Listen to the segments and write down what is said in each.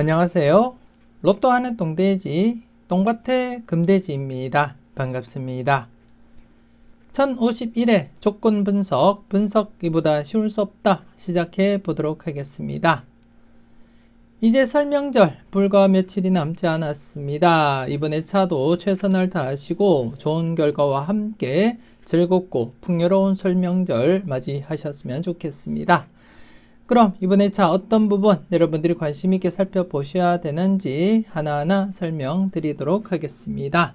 안녕하세요. 로또 하는 똥돼지 똥밭의 금돼지입니다. 반갑습니다. 1051회 조건 분석이보다 쉬울 수 없다 시작해 보도록 하겠습니다. 이제 설명절 불과 며칠이 남지 않았습니다. 이번에 차도 최선을 다하시고 좋은 결과와 함께 즐겁고 풍요로운 설명절 맞이하셨으면 좋겠습니다. 그럼 이번에 차 어떤 부분 여러분들이 관심 있게 살펴보셔야 되는지 하나하나 설명드리도록 하겠습니다.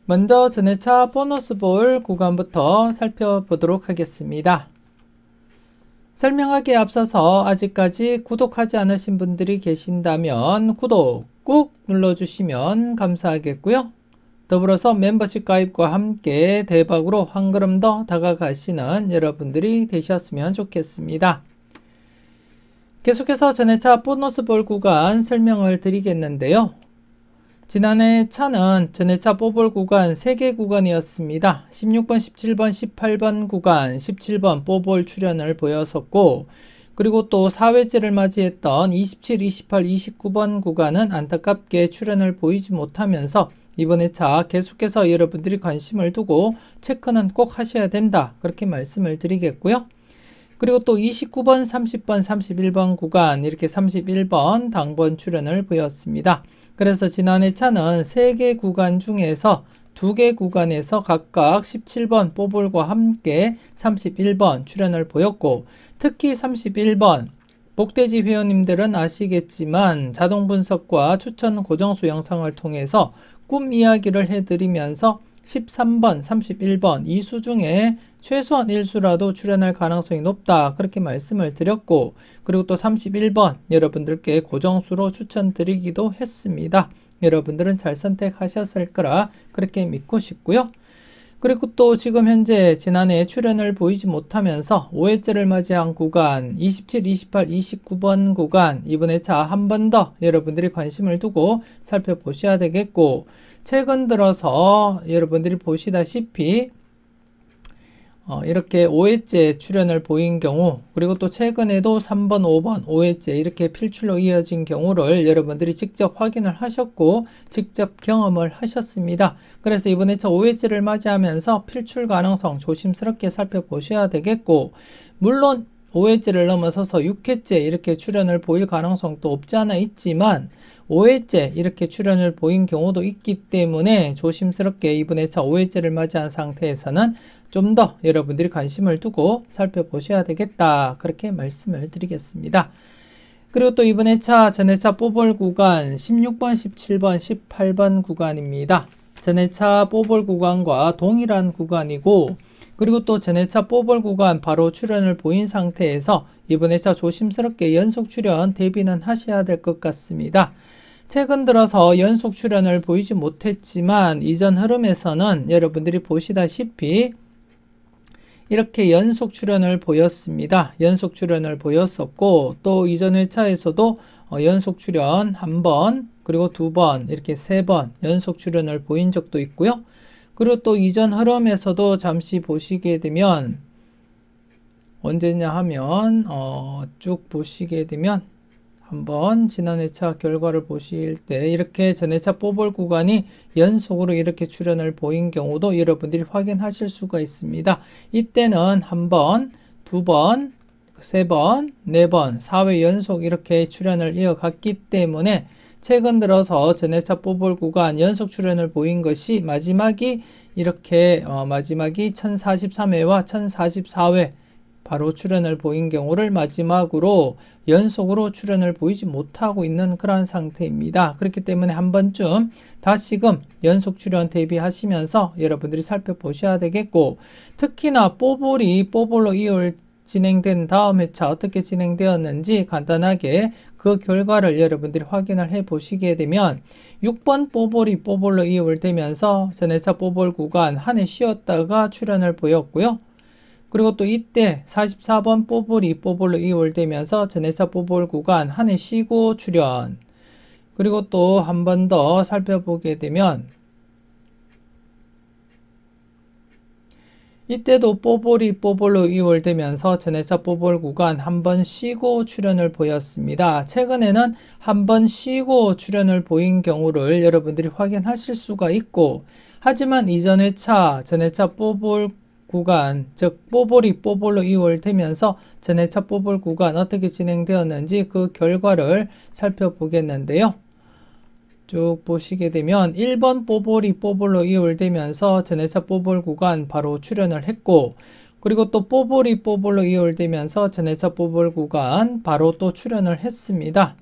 먼저 전회차 보너스 볼 구간부터 살펴보도록 하겠습니다. 설명하기에 앞서서 아직까지 구독하지 않으신 분들이 계신다면 구독 꾹 눌러주시면 감사하겠고요. 더불어서 멤버십 가입과 함께 대박으로 한 걸음 더 다가가시는 여러분들이 되셨으면 좋겠습니다. 계속해서 전회차 보너스 볼 구간 설명을 드리겠는데요. 지난해 차는 전회차 뽀볼 구간 3개 구간이었습니다. 16번, 17번, 18번 구간, 17번 뽀볼 출현을 보였었고, 그리고 또 4회째를 맞이했던 27, 28, 29번 구간은 안타깝게 출현을 보이지 못하면서 이번에 차 계속해서 여러분들이 관심을 두고 체크는 꼭 하셔야 된다, 그렇게 말씀을 드리겠고요. 그리고 또 29번, 30번, 31번 구간 이렇게 31번 당번 출현을 보였습니다. 그래서 지난해 차는 3개 구간 중에서 2개 구간에서 각각 17번 뽀볼과 함께 31번 출현을 보였고, 특히 31번 복돼지 회원님들은 아시겠지만 자동 분석과 추천 고정수 영상을 통해서 꿈 이야기를 해드리면서 13번, 31번 이 수 중에 최소한 1수라도 출현할 가능성이 높다, 그렇게 말씀을 드렸고, 그리고 또 31번 여러분들께 고정수로 추천드리기도 했습니다. 여러분들은 잘 선택하셨을 거라 그렇게 믿고 싶고요. 그리고 또 지금 현재 지난해 출현을 보이지 못하면서 5회째를 맞이한 구간 27, 28, 29번 구간 이번에 차 한 번 더 여러분들이 관심을 두고 살펴보셔야 되겠고, 최근 들어서 여러분들이 보시다시피 이렇게 5회째 출현을 보인 경우, 그리고 또 최근에도 3번, 5번, 5회째 이렇게 필출로 이어진 경우를 여러분들이 직접 확인을 하셨고 직접 경험을 하셨습니다. 그래서 이번에 차 5회째를 맞이하면서 필출 가능성 조심스럽게 살펴보셔야 되겠고, 물론 5회째를 넘어서서 6회째 이렇게 출현을 보일 가능성도 없지 않아 있지만 5회째 이렇게 출현을 보인 경우도 있기 때문에 조심스럽게 이번에 차 5회째를 맞이한 상태에서는 좀 더 여러분들이 관심을 두고 살펴보셔야 되겠다, 그렇게 말씀을 드리겠습니다. 그리고 또 이번에 차 전회차 뽀볼 구간 16번, 17번, 18번 구간입니다. 전회차 뽀볼 구간과 동일한 구간이고, 그리고 또 전회차 뽀볼 구간 바로 출현을 보인 상태에서 이번에 차 조심스럽게 연속 출현 대비는 하셔야 될 것 같습니다. 최근 들어서 연속 출현을 보이지 못했지만 이전 흐름에서는 여러분들이 보시다시피 이렇게 연속 출현을 보였습니다. 연속 출현을 보였었고, 또 이전 회차에서도 연속 출현 1번, 그리고 2번, 이렇게 3번 연속 출현을 보인 적도 있고요. 그리고 또 이전 흐름에서도 잠시 보시게 되면 언제냐 하면 쭉 보시게 되면 한번 지난 회차 결과를 보실 때 이렇게 전 회차 뽀볼 구간이 연속으로 이렇게 출현을 보인 경우도 여러분들이 확인하실 수가 있습니다. 이때는 1번, 2번, 3번, 4번, 4회 연속 이렇게 출현을 이어갔기 때문에 최근 들어서 전 회차 뽀볼 구간 연속 출현을 보인 것이 마지막이 이렇게 마지막이 1043회와 1044회 바로 출현을 보인 경우를 마지막으로 연속으로 출현을 보이지 못하고 있는 그런 상태입니다. 그렇기 때문에 한 번쯤 다시금 연속 출현 대비하시면서 여러분들이 살펴보셔야 되겠고, 특히나 뽀볼이 뽀볼로 2월 진행된 다음 회차 어떻게 진행되었는지 간단하게 그 결과를 여러분들이 확인을 해 보시게 되면 6번 뽀볼이 뽀볼로 2월 되면서 전회차 뽀볼 구간 한 해 쉬었다가 출현을 보였고요. 그리고 또 이때 44번 뽀볼이 뽀볼로 2월 되면서 전회차 뽀볼 구간 한 해 쉬고 출현, 그리고 또 한 번 더 살펴보게 되면 이때도 뽀볼로 이월되면서 전해차 뽀볼 구간 한 번 쉬고 출현을 보였습니다. 최근에는 한 번 쉬고 출현을 보인 경우를 여러분들이 확인하실 수가 있고, 하지만 이전 회차 전해차 뽀볼 구간, 즉 뽀볼로 이월되면서 전해차 뽀볼 구간 어떻게 진행되었는지 그 결과를 살펴보겠는데요. 쭉 보시게 되면 1번 뽀볼로 이월되면서 전해차 뽀볼 구간 바로 출현을 했고, 그리고 또 뽀볼로 이월되면서 전해차 뽀볼 구간 바로 또 출현을 했습니다.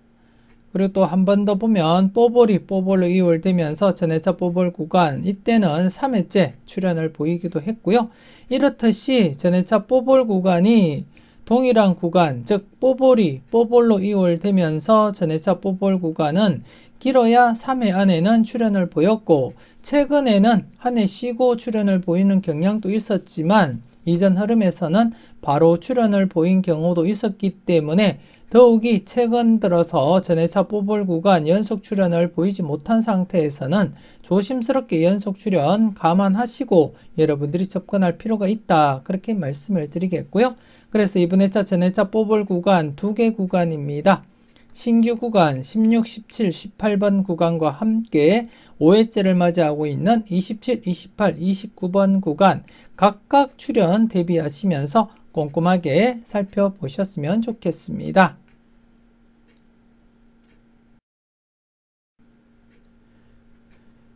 그리고 또 한 번 더 보면 뽀볼로 이월되면서 전해차 뽀볼 구간, 이때는 3회째 출현을 보이기도 했고요. 이렇듯이 전해차 뽀볼 구간이 동일한 구간, 즉 뽀볼로 이월되면서 전해차 뽀볼 구간은 길어야 3회 안에는 출현을 보였고, 최근에는 한 해 쉬고 출현을 보이는 경향도 있었지만 이전 흐름에서는 바로 출현을 보인 경우도 있었기 때문에 더욱이 최근 들어서 전해차 뽀볼 구간 연속 출현을 보이지 못한 상태에서는 조심스럽게 연속 출현 감안하시고 여러분들이 접근할 필요가 있다, 그렇게 말씀을 드리겠고요. 그래서 이번 회차 전해차 뽀볼 구간 2개 구간입니다. 신규 구간 16, 17, 18번 구간과 함께 5회째를 맞이하고 있는 27, 28, 29번 구간 각각 출현 대비하시면서 꼼꼼하게 살펴보셨으면 좋겠습니다.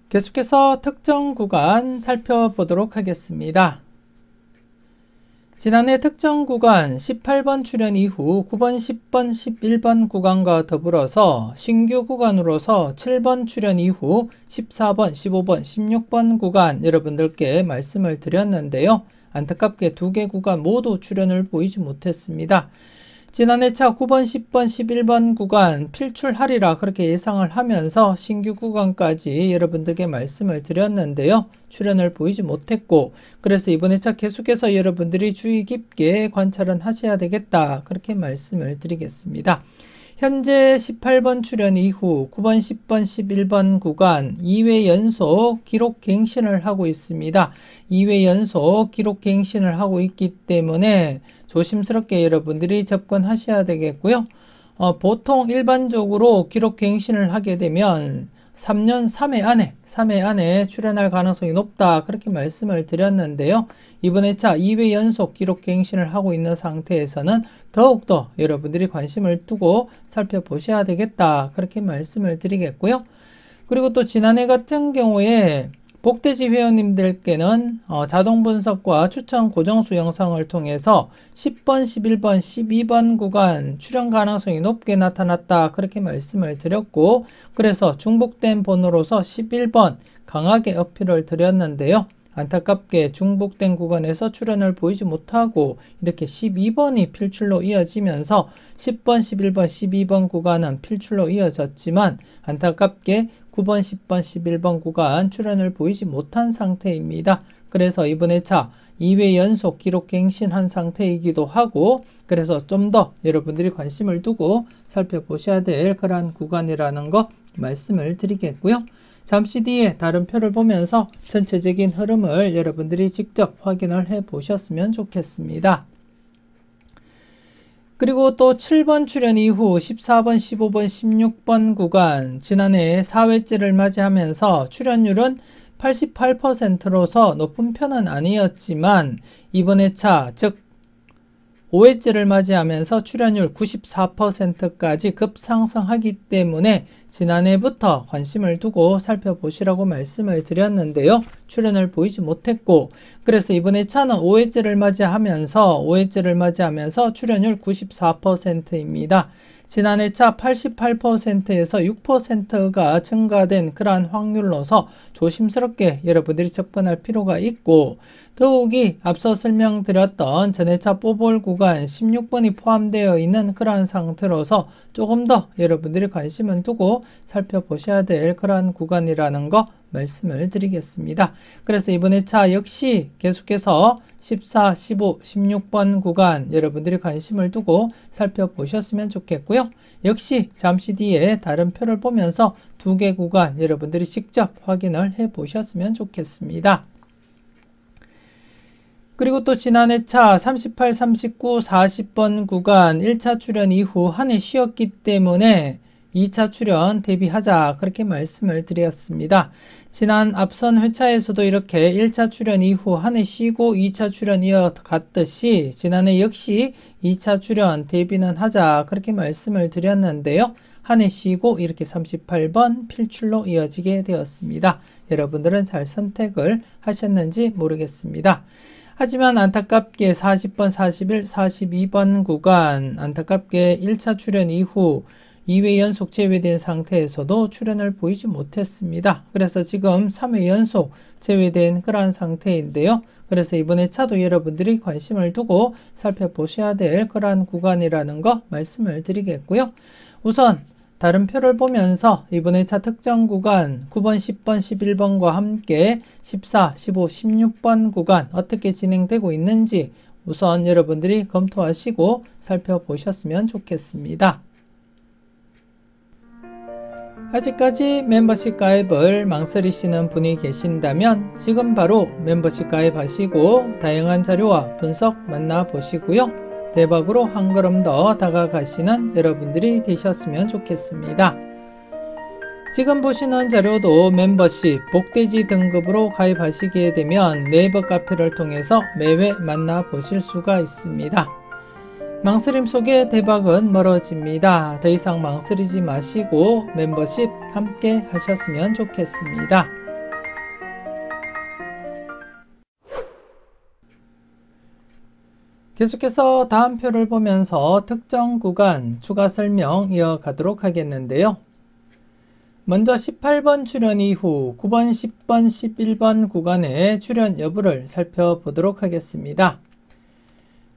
계속해서 특정 구간 살펴보도록 하겠습니다. 지난해 특정 구간 18번 출현 이후 9번, 10번, 11번 구간과 더불어서 신규 구간으로서 7번 출현 이후 14번, 15번, 16번 구간 여러분들께 말씀을 드렸는데요. 안타깝게 2개 구간 모두 출현을 보이지 못했습니다. 지난해 차 9번, 10번, 11번 구간 필출하리라 그렇게 예상을 하면서 신규 구간까지 여러분들께 말씀을 드렸는데요. 출현을 보이지 못했고, 그래서 이번 회차 계속해서 여러분들이 주의 깊게 관찰은 하셔야 되겠다, 그렇게 말씀을 드리겠습니다. 현재 18번 출현 이후 9번, 10번, 11번 구간 2회 연속 기록 갱신을 하고 있습니다. 2회 연속 기록 갱신을 하고 있기 때문에 조심스럽게 여러분들이 접근하셔야 되겠고요. 보통 일반적으로 기록 갱신을 하게 되면 3년 3회 안에 출현할 가능성이 높다, 그렇게 말씀을 드렸는데요. 이번 회차 2회 연속 기록 갱신을 하고 있는 상태에서는 더욱더 여러분들이 관심을 두고 살펴보셔야 되겠다, 그렇게 말씀을 드리겠고요. 그리고 또 지난해 같은 경우에 복대지 회원님들께는 자동 분석과 추천 고정수 영상을 통해서 10번, 11번, 12번 구간 출현 가능성이 높게 나타났다, 그렇게 말씀을 드렸고, 그래서 중복된 번호로서 11번 강하게 어필을 드렸는데요. 안타깝게 중복된 구간에서 출현을 보이지 못하고 이렇게 12번이 필출로 이어지면서 10번, 11번, 12번 구간은 필출로 이어졌지만 안타깝게 9번, 10번, 11번 구간 출현을 보이지 못한 상태입니다. 그래서 이번 회차 2회 연속 기록 갱신한 상태이기도 하고, 그래서 좀 더 여러분들이 관심을 두고 살펴보셔야 될 그러한 구간이라는 거 말씀을 드리겠고요. 잠시 뒤에 다른 표를 보면서 전체적인 흐름을 여러분들이 직접 확인을 해 보셨으면 좋겠습니다. 그리고 또 7번 출현 이후 14번, 15번, 16번 구간 지난해 4회째를 맞이하면서 출현율은 88%로서 높은 편은 아니었지만 이번 회차 즉 5회째를 맞이하면서 출현율 94%까지 급상승하기 때문에 지난해부터 관심을 두고 살펴보시라고 말씀을 드렸는데요. 출현을 보이지 못했고, 그래서 이번 회차는 5회째를 맞이하면서 출현율 94%입니다. 지난 회차 88%에서 6%가 증가된 그러한 확률로서 조심스럽게 여러분들이 접근할 필요가 있고, 더욱이 앞서 설명드렸던 전회차 뽀볼 구간 16번이 포함되어 있는 그러한 상태로서 조금 더 여러분들이 관심을 두고 살펴보셔야 될 그러한 구간이라는 거 말씀을 드리겠습니다. 그래서 이번 회차 역시 계속해서 14, 15, 16번 구간 여러분들이 관심을 두고 살펴보셨으면 좋겠고요. 역시 잠시 뒤에 다른 표를 보면서 두 개 구간 여러분들이 직접 확인을 해 보셨으면 좋겠습니다. 그리고 또 지난 회차 38, 39, 40번 구간 1차 출연 이후 한 해 쉬었기 때문에 2차 출연 대비하자 그렇게 말씀을 드렸습니다. 지난 앞선 회차에서도 이렇게 1차 출연 이후 한 해 쉬고 2차 출연 이어갔듯이 지난해 역시 2차 출연 대비는 하자 그렇게 말씀을 드렸는데요. 한 해 쉬고 이렇게 38번 필출로 이어지게 되었습니다. 여러분들은 잘 선택을 하셨는지 모르겠습니다. 하지만 안타깝게 40번, 41, 42번 구간 안타깝게 1차 출연 이후 2회 연속 제외된 상태에서도 출연을 보이지 못했습니다. 그래서 지금 3회 연속 제외된 그러한 상태인데요. 그래서 이번에 차도 여러분들이 관심을 두고 살펴보셔야 될 그러한 구간이라는 거 말씀을 드리겠고요. 우선 다른 표를 보면서 이번에 차 특정 구간 9번, 10번, 11번과 함께 14, 15, 16번 구간 어떻게 진행되고 있는지 우선 여러분들이 검토하시고 살펴보셨으면 좋겠습니다. 아직까지 멤버십 가입을 망설이시는 분이 계신다면 지금 바로 멤버십 가입하시고 다양한 자료와 분석 만나보시고요. 대박으로 한 걸음 더 다가가시는 여러분들이 되셨으면 좋겠습니다. 지금 보시는 자료도 멤버십 복돼지 등급으로 가입하시게 되면 네이버 카페를 통해서 매회 만나보실 수가 있습니다. 망설임 속에 대박은 멀어집니다. 더 이상 망설이지 마시고 멤버십 함께 하셨으면 좋겠습니다. 계속해서 다음 표를 보면서 특정 구간 추가 설명 이어가도록 하겠는데요. 먼저 18번 출연 이후 9번, 10번, 11번 구간의 출연 여부를 살펴보도록 하겠습니다.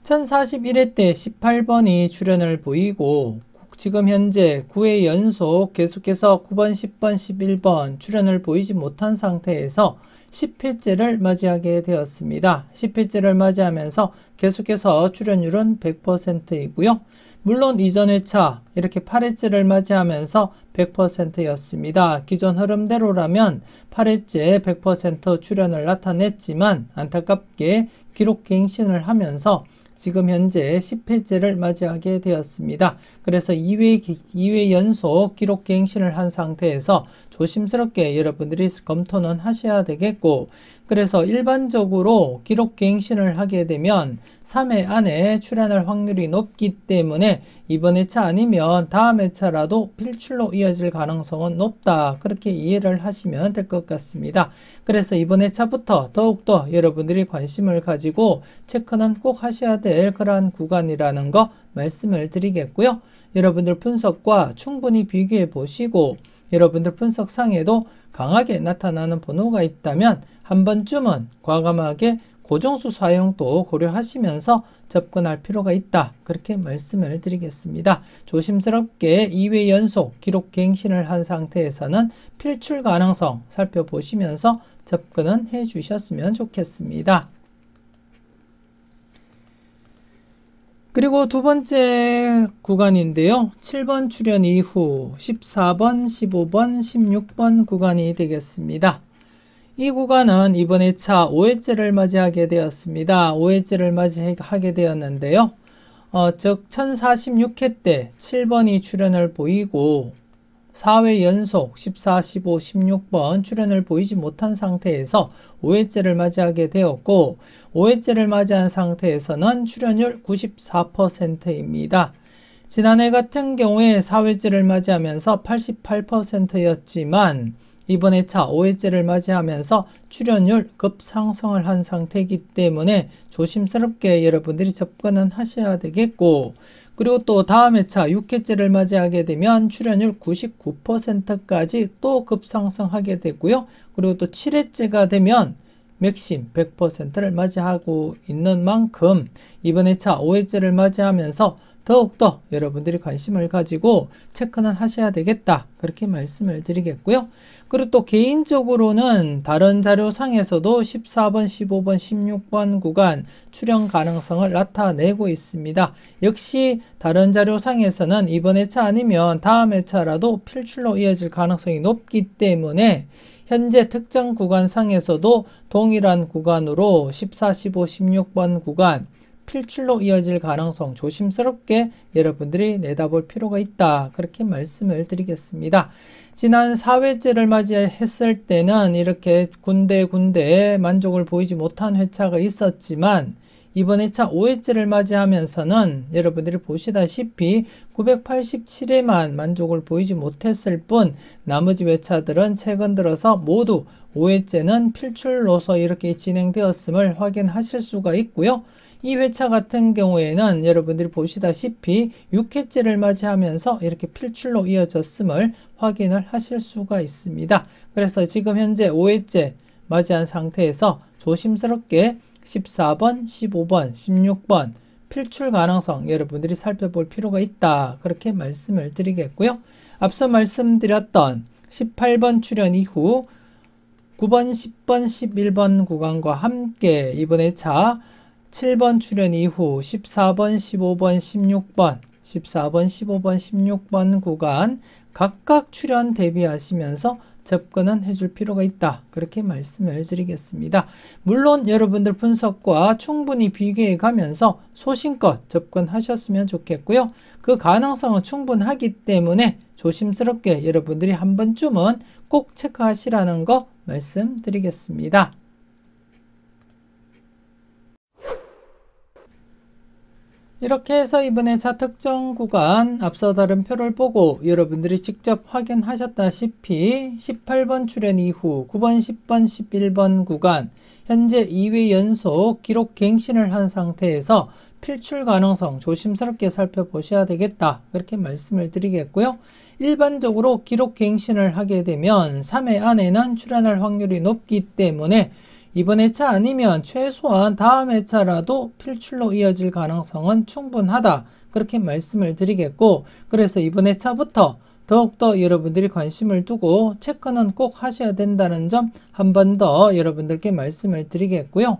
1041회 때 18번이 출연을 보이고 지금 현재 9회 연속 계속해서 9번, 10번, 11번 출연을 보이지 못한 상태에서 10회째를 맞이하게 되었습니다. 10회째를 맞이하면서 계속해서 출연율은 100%이고요. 물론 이전 회차 이렇게 8회째를 맞이하면서 100%였습니다. 기존 흐름대로라면 8회째 100% 출연을 나타냈지만 안타깝게 기록 갱신을 하면서 지금 현재 10회째를 맞이하게 되었습니다. 그래서 2회 연속 기록 갱신을 한 상태에서 조심스럽게 여러분들이 검토는 하셔야 되겠고, 그래서 일반적으로 기록 갱신을 하게 되면 3회 안에 출연할 확률이 높기 때문에 이번 회차 아니면 다음 회차라도 필출로 이어질 가능성은 높다. 그렇게 이해를 하시면 될 것 같습니다. 그래서 이번 회차부터 더욱더 여러분들이 관심을 가지고 체크는 꼭 하셔야 될 그러한 구간이라는 거 말씀을 드리겠고요. 여러분들 분석과 충분히 비교해 보시고 여러분들 분석상에도 강하게 나타나는 번호가 있다면 한 번쯤은 과감하게 고정수 사용도 고려하시면서 접근할 필요가 있다. 그렇게 말씀을 드리겠습니다. 조심스럽게 2회 연속 기록 갱신을 한 상태에서는 필출 가능성 살펴보시면서 접근은 해 주셨으면 좋겠습니다. 그리고 두 번째 구간인데요. 7번 출연 이후 14번, 15번, 16번 구간이 되겠습니다. 이 구간은 이번 회차 5회째를 맞이하게 되었습니다. 5회째를 맞이하게 되었는데요. 즉 1046회 때 7번이 출연을 보이고 4회 연속 14, 15, 16번 출연을 보이지 못한 상태에서 5회째를 맞이하게 되었고 5회째를 맞이한 상태에서는 출연율 94%입니다. 지난해 같은 경우에 4회째를 맞이하면서 88%였지만 이번 회차 5회째를 맞이하면서 출연율 급상승을 한 상태이기 때문에 조심스럽게 여러분들이 접근은 하셔야 되겠고, 그리고 또 다음 회차 6회째를 맞이하게 되면 출연율 99%까지 또 급상승하게 되고요. 그리고 또 7회째가 되면 맥심 100%를 맞이하고 있는 만큼 이번 회차 5회째를 맞이하면서 더욱더 여러분들이 관심을 가지고 체크는 하셔야 되겠다. 그렇게 말씀을 드리겠고요. 그리고 또 개인적으로는 다른 자료상에서도 14번, 15번, 16번 구간 출연 가능성을 나타내고 있습니다. 역시 다른 자료상에서는 이번 회차 아니면 다음 회차라도 필출로 이어질 가능성이 높기 때문에 현재 특정 구간상에서도 동일한 구간으로 14, 15, 16번 구간 필출로 이어질 가능성 조심스럽게 여러분들이 내다볼 필요가 있다. 그렇게 말씀을 드리겠습니다. 지난 4회째를 맞이했을 때는 이렇게 군데군데 만족을 보이지 못한 회차가 있었지만 이번 회차 5회째를 맞이하면서는 여러분들이 보시다시피 987회만 만족을 보이지 못했을 뿐 나머지 회차들은 최근 들어서 모두 5회째는 필출로서 이렇게 진행되었음을 확인하실 수가 있고요. 이 회차 같은 경우에는 여러분들이 보시다시피 6회째를 맞이하면서 이렇게 필출로 이어졌음을 확인을 하실 수가 있습니다. 그래서 지금 현재 5회째 맞이한 상태에서 조심스럽게 14번, 15번, 16번 필출 가능성 여러분들이 살펴볼 필요가 있다. 그렇게 말씀을 드리겠고요. 앞서 말씀드렸던 18번 출현 이후 9번, 10번, 11번 구간과 함께 이번 회차 7번 출현 이후 14번, 15번, 16번, 14번, 15번, 16번 구간 각각 출현 대비하시면서 접근은 해줄 필요가 있다. 그렇게 말씀을 드리겠습니다. 물론 여러분들 분석과 충분히 비교해 가면서 소신껏 접근하셨으면 좋겠고요. 그 가능성은 충분하기 때문에 조심스럽게 여러분들이 한 번쯤은 꼭 체크하시라는 거 말씀드리겠습니다. 이렇게 해서 이번에 특정 구간 앞서 다른 표를 보고 여러분들이 직접 확인하셨다시피 18번 출현 이후 9번, 10번, 11번 구간 현재 2회 연속 기록 갱신을 한 상태에서 필출 가능성 조심스럽게 살펴보셔야 되겠다. 그렇게 말씀을 드리겠고요. 일반적으로 기록 갱신을 하게 되면 3회 안에는 출현할 확률이 높기 때문에 이번 회차 아니면 최소한 다음 회차라도 필출로 이어질 가능성은 충분하다. 그렇게 말씀을 드리겠고, 그래서 이번 회차부터 더욱더 여러분들이 관심을 두고 체크는 꼭 하셔야 된다는 점 한 번 더 여러분들께 말씀을 드리겠고요.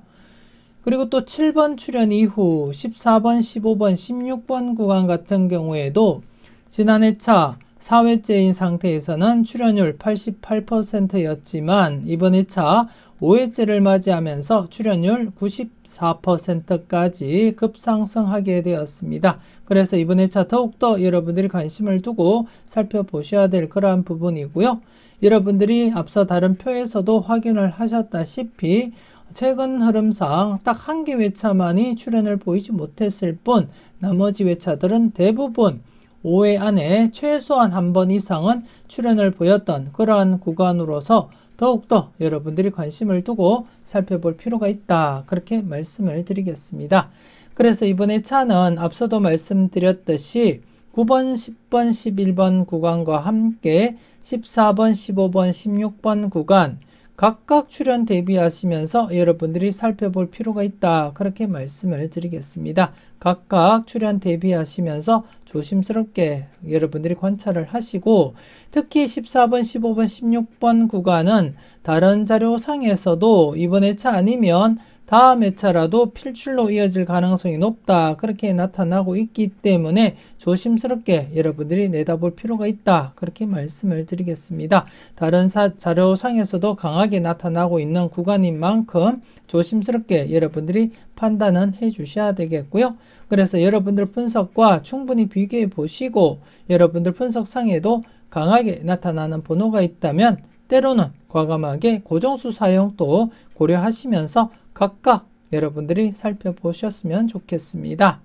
그리고 또 7번 출현 이후 14번, 15번, 16번 구간 같은 경우에도 지난 회차 4회째인 상태에서는 출현율 88%였지만 이번 회차 5회째를 맞이하면서 출현율 94%까지 급상승하게 되었습니다. 그래서 이번 회차 더욱더 여러분들이 관심을 두고 살펴보셔야 될 그러한 부분이고요. 여러분들이 앞서 다른 표에서도 확인을 하셨다시피 최근 흐름상 딱 한 개 회차만이 출현을 보이지 못했을 뿐 나머지 회차들은 대부분 5회 안에 최소한 한 번 이상은 출현을 보였던 그러한 구간으로서 더욱더 여러분들이 관심을 두고 살펴볼 필요가 있다. 그렇게 말씀을 드리겠습니다. 그래서 이번 회차는 앞서도 말씀드렸듯이 9번, 10번, 11번 구간과 함께 14번, 15번, 16번 구간 각각 출현 대비하시면서 여러분들이 살펴볼 필요가 있다. 그렇게 말씀을 드리겠습니다. 각각 출현 대비하시면서 조심스럽게 여러분들이 관찰을 하시고 특히 14번, 15번, 16번 구간은 다른 자료상에서도 이번 회차 아니면 다음 회차라도 필출로 이어질 가능성이 높다. 그렇게 나타나고 있기 때문에 조심스럽게 여러분들이 내다볼 필요가 있다. 그렇게 말씀을 드리겠습니다. 다른 자료상에서도 강하게 나타나고 있는 구간인 만큼 조심스럽게 여러분들이 판단은 해 주셔야 되겠고요. 그래서 여러분들 분석과 충분히 비교해 보시고 여러분들 분석상에도 강하게 나타나는 번호가 있다면 때로는 과감하게 고정수 사용도 고려하시면서 각각 여러분들이 살펴보셨으면 좋겠습니다.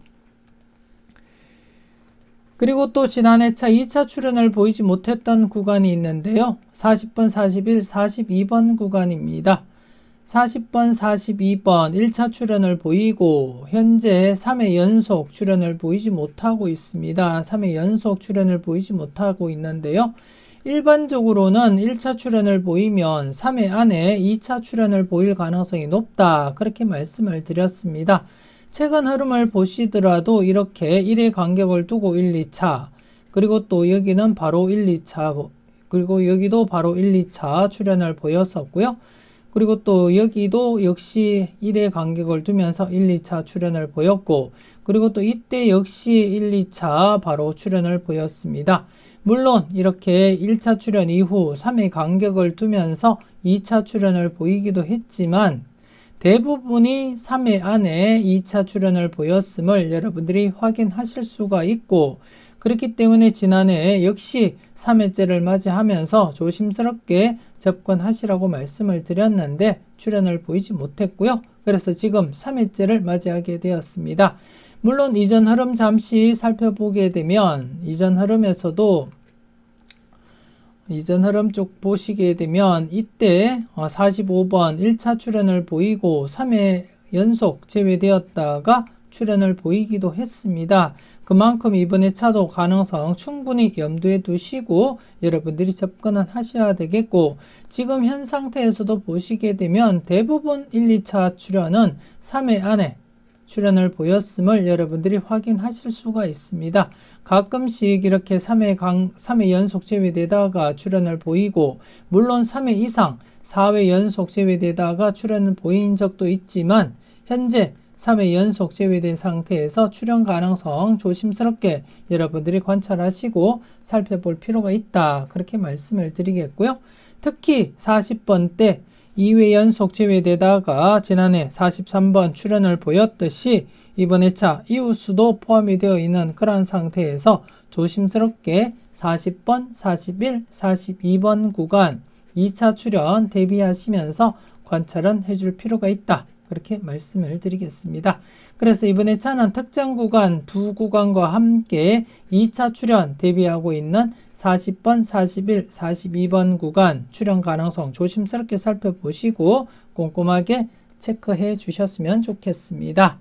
그리고 또 지난 회차 2차 출현을 보이지 못했던 구간이 있는데요. 40번, 41, 42번 구간입니다. 40번, 42번 1차 출현을 보이고 현재 3회 연속 출현을 보이지 못하고 있습니다. 3회 연속 출현을 보이지 못하고 있는데요. 일반적으로는 1차 출현을 보이면 3회 안에 2차 출현을 보일 가능성이 높다. 그렇게 말씀을 드렸습니다. 최근 흐름을 보시더라도 이렇게 1회 간격을 두고 1, 2차 그리고 또 여기는 바로 1, 2차 그리고 여기도 바로 1, 2차 출현을 보였었고요. 그리고 또 여기도 역시 1회 간격을 두면서 1, 2차 출현을 보였고 그리고 또 이때 역시 1, 2차 바로 출현을 보였습니다. 물론 이렇게 1차 출현 이후 3의 간격을 두면서 2차 출현을 보이기도 했지만 대부분이 3회 안에 2차 출현을 보였음을 여러분들이 확인하실 수가 있고, 그렇기 때문에 지난해 역시 3회째를 맞이하면서 조심스럽게 접근하시라고 말씀을 드렸는데 출현을 보이지 못했고요. 그래서 지금 3회째를 맞이하게 되었습니다. 물론 이전 흐름 잠시 살펴보게 되면 이전 흐름에서도 이전 흐름 쪽 보시게 되면 이때 45번 1차 출현을 보이고 3회 연속 제외되었다가 출현을 보이기도 했습니다. 그만큼 이번에 차도 가능성 충분히 염두에 두시고 여러분들이 접근은 하셔야 되겠고, 지금 현 상태에서도 보시게 되면 대부분 1, 2차 출현은 3회 안에 출현을 보였음을 여러분들이 확인하실 수가 있습니다. 가끔씩 이렇게 3회 연속 제외되다가 출현을 보이고, 물론 3회 이상 4회 연속 제외되다가 출현을 보인 적도 있지만 현재 3회 연속 제외된 상태에서 출현 가능성 조심스럽게 여러분들이 관찰하시고 살펴볼 필요가 있다, 그렇게 말씀을 드리겠고요. 특히 40번 때 2회 연속 제외되다가 지난해 43번 출현을 보였듯이 이번 회차 이웃수도 포함이 되어 있는 그러한 상태에서 조심스럽게 40번, 41, 42번 구간 2차 출현 대비하시면서 관찰은 해줄 필요가 있다, 그렇게 말씀을 드리겠습니다. 그래서 이번 회차는 특정 구간 두 구간과 함께 2차 출현 대비하고 있는 40번, 41, 42번 구간 출현 가능성 조심스럽게 살펴보시고 꼼꼼하게 체크해 주셨으면 좋겠습니다.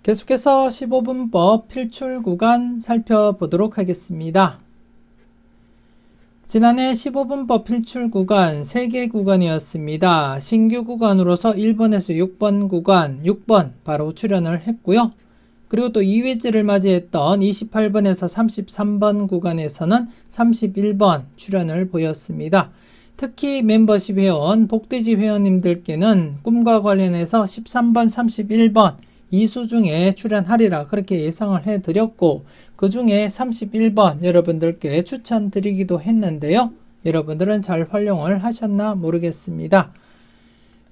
계속해서 15분법 필출 구간 살펴보도록 하겠습니다. 지난해 15분법 필출 구간 3개 구간이었습니다. 신규 구간으로서 1번에서 6번 구간 6번 바로 출현을 했고요. 그리고 또 2회째를 맞이했던 28번에서 33번 구간에서는 31번 출현을 보였습니다. 특히 멤버십 회원, 복돼지 회원님들께는 꿈과 관련해서 13번, 31번 이수 중에 출연하리라 그렇게 예상을 해드렸고, 그 중에 31번 여러분들께 추천드리기도 했는데요. 여러분들은 잘 활용을 하셨나 모르겠습니다.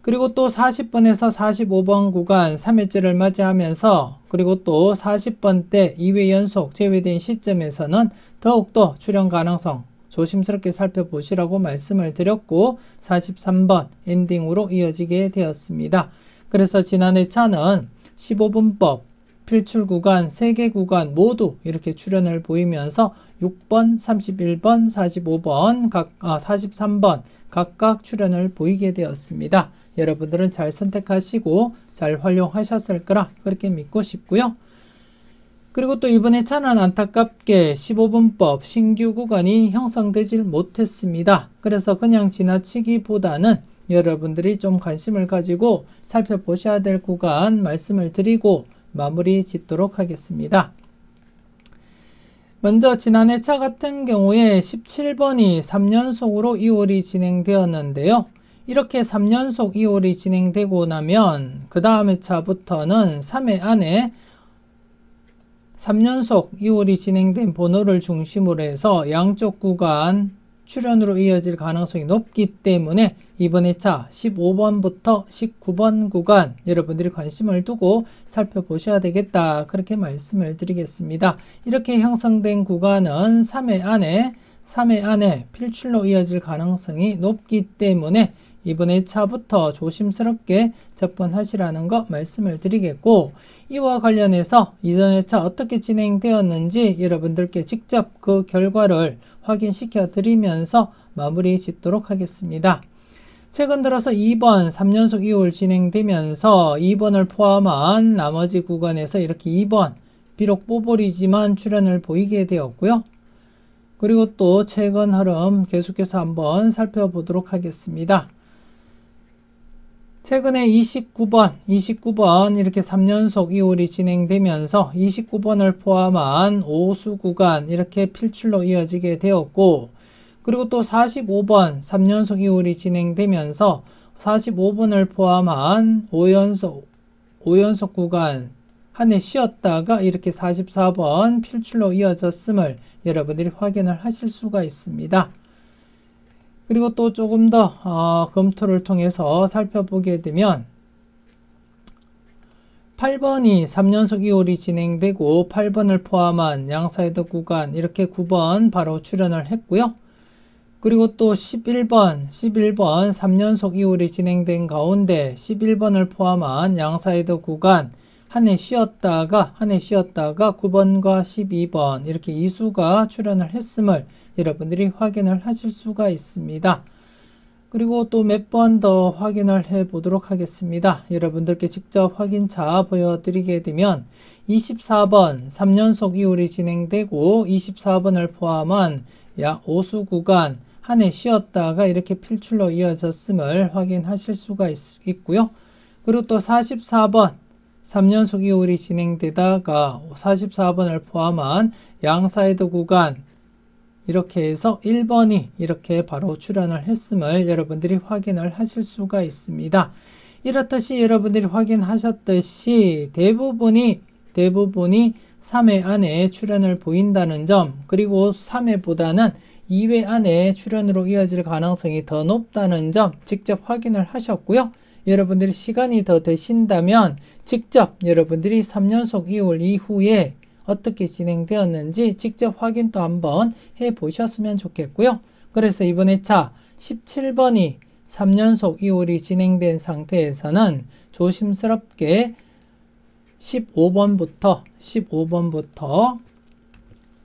그리고 또 40번에서 45번 구간 3회째를 맞이하면서, 그리고 또 40번 때 2회 연속 제외된 시점에서는 더욱더 출현 가능성 조심스럽게 살펴보시라고 말씀을 드렸고 43번 엔딩으로 이어지게 되었습니다. 그래서 지난해 차는 15분법 필출 구간 3개 구간 모두 이렇게 출현을 보이면서 6번, 31번, 45번, 43번 각각 출현을 보이게 되었습니다. 여러분들은 잘 선택하시고 잘 활용하셨을 거라 그렇게 믿고 싶고요. 그리고 또 이번에 차는 안타깝게 15분법 신규 구간이 형성되질 못했습니다. 그래서 그냥 지나치기보다는 여러분들이 좀 관심을 가지고 살펴보셔야 될 구간 말씀을 드리고 마무리 짓도록 하겠습니다. 먼저 지난해 차 같은 경우에 17번이 3연속으로 2홀이 진행되었는데요. 이렇게 3연속 2홀이 진행되고 나면 그 다음에 차부터는 3회 안에 3연속 2홀이 진행된 번호를 중심으로 해서 양쪽 구간 출현으로 이어질 가능성이 높기 때문에 이번 회차 15번부터 19번 구간 여러분들이 관심을 두고 살펴보셔야 되겠다, 그렇게 말씀을 드리겠습니다. 이렇게 형성된 구간은 3회 안에 필출로 이어질 가능성이 높기 때문에 이번 회차부터 조심스럽게 접근하시라는 거 말씀을 드리겠고, 이와 관련해서 이전 회차 어떻게 진행되었는지 여러분들께 직접 그 결과를 확인시켜 드리면서 마무리 짓도록 하겠습니다. 최근 들어서 2번 3연속 2홀 진행되면서 2번을 포함한 나머지 구간에서 이렇게 2번 비록 뽀뽀리지만 출현을 보이게 되었고요. 그리고 또 최근 흐름 계속해서 한번 살펴보도록 하겠습니다. 최근에 29번 이렇게 3연속 2홀이 진행되면서 29번을 포함한 5수 구간 이렇게 필출로 이어지게 되었고, 그리고 또 45번 3연속 2홀이 진행되면서 45번을 포함한 5연속 구간 한 해 쉬었다가 이렇게 44번 필출로 이어졌음을 여러분들이 확인을 하실 수가 있습니다. 그리고 또 조금 더 검토를 통해서 살펴보게 되면 8번이 3연속 이홀이 진행되고 8번을 포함한 양사이드 구간 이렇게 9번 바로 출현을 했고요. 그리고 또 11번 3연속 이홀이 진행된 가운데 11번을 포함한 양사이드 구간 한 해 쉬었다가 9번과 12번 이렇게 이수가 출현을 했음을 여러분들이 확인을 하실 수가 있습니다. 그리고 또 몇 번 더 확인을 해 보도록 하겠습니다. 여러분들께 직접 확인차 보여드리게 되면 24번 3연속 이홀이 진행되고 24번을 포함한 약 5수 구간 한 해 쉬었다가 이렇게 필출로 이어졌음을 확인하실 수가 있고요. 그리고 또 44번 3연속 이홀이 진행되다가 44번을 포함한 양사이드 구간 이렇게 해서 1번이 이렇게 바로 출현을 했음을 여러분들이 확인을 하실 수가 있습니다. 이렇듯이 여러분들이 확인하셨듯이 대부분이 3회 안에 출현을 보인다는 점, 그리고 3회보다는 2회 안에 출현으로 이어질 가능성이 더 높다는 점 직접 확인을 하셨고요. 여러분들이 시간이 더 되신다면 직접 여러분들이 3연속 2홀 이후에 어떻게 진행되었는지 직접 확인도 한번 해 보셨으면 좋겠고요. 그래서 이번 회차 17번이 3연속 2홀이 진행된 상태에서는 조심스럽게 15번부터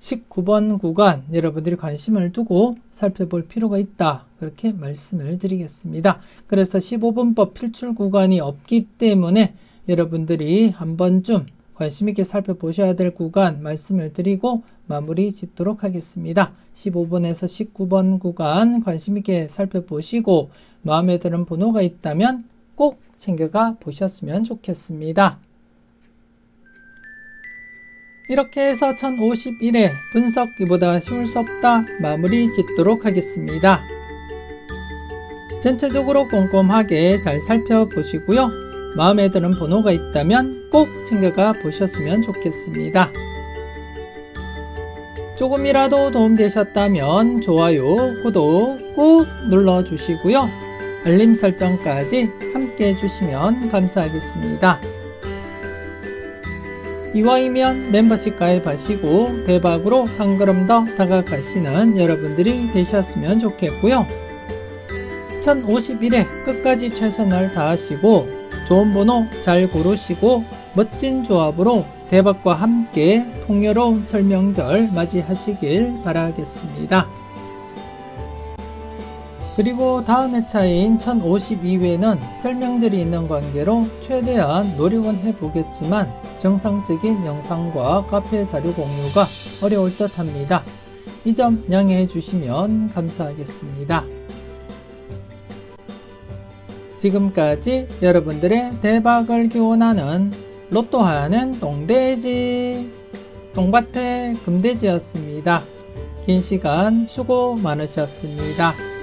19번 구간 여러분들이 관심을 두고 살펴볼 필요가 있다. 그렇게 말씀을 드리겠습니다. 그래서 15번법 필출 구간이 없기 때문에 여러분들이 한 번쯤 관심 있게 살펴보셔야 될 구간 말씀을 드리고 마무리 짓도록 하겠습니다. 15번에서 19번 구간 관심 있게 살펴보시고 마음에 드는 번호가 있다면 꼭 챙겨가 보셨으면 좋겠습니다. 이렇게 해서 1051회 분석기보다 쉬울 수 없다 마무리 짓도록 하겠습니다. 전체적으로 꼼꼼하게 잘 살펴보시고요. 마음에 드는 번호가 있다면 꼭 챙겨가 보셨으면 좋겠습니다. 조금이라도 도움되셨다면 좋아요, 구독 꾹 눌러주시고요. 알림 설정까지 함께 해주시면 감사하겠습니다. 이왕이면 멤버십 가입하시고 대박으로 한 걸음 더 다가가시는 여러분들이 되셨으면 좋겠고요. 1051회 끝까지 최선을 다하시고 좋은 번호 잘 고르시고 멋진 조합으로 대박과 함께 풍요로운 설명절 맞이하시길 바라겠습니다. 그리고 다음 회차인 1052회는 설명절이 있는 관계로 최대한 노력은 해보겠지만 정상적인 영상과 카페 자료 공유가 어려울 듯 합니다. 이 점 양해해 주시면 감사하겠습니다. 지금까지 여러분들의 대박을 기원하는 로또하는 똥돼지 똥밭의 금돼지였습니다. 긴 시간 수고 많으셨습니다.